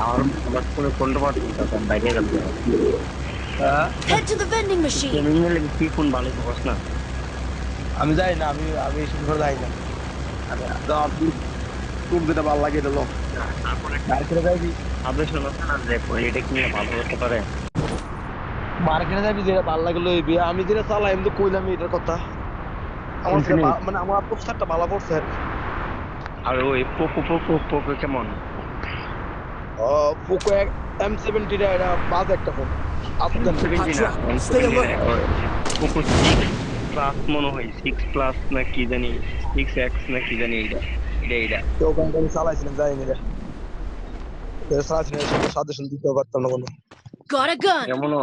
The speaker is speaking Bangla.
আমার কোনো ফোনটা পাচ্ছি না, তখন বাইরে যাবে। হ্যাঁ? Head to the vending machine. Gaming এর লাগি কি ফোন ভালো পাস না? আমি যাই না, আমি এইসব ঘরে যাই না। আরে দাও, তোর যেটা ভালো লাগে এটা লো। তারপরে মার্কেটে যাবি, সাজেশন আছে না যে এটা কিনলে ভালো হতে পারে? মার্কেটে যাবি যেটা ভালো লাগে লইবি। আমি যেটা চালাই আমি তো কইলাম এটার কথা। আমার সেটা ইনফিনিক্স মানে আমার প্রস্তাবটা ভালো পড়ছে আর কি। আর ওই পোকো পোকো পোকো কেমন? পোকো M70 টা এটা বাজে একটা phone. Afghan phone. M70 Hot না, drop. Stay M70 না, alert. পোকো 6 প্লাস মনে হয়, 6 প্লাস না কি জানি, 6X না কি জানি, এইটা তো ওখানে আমি চালাইছিলাম, জানি না এটা চালাইছিলাম, সাজেশন দিতে পারতাম না কোনো। Got a gun. এমনও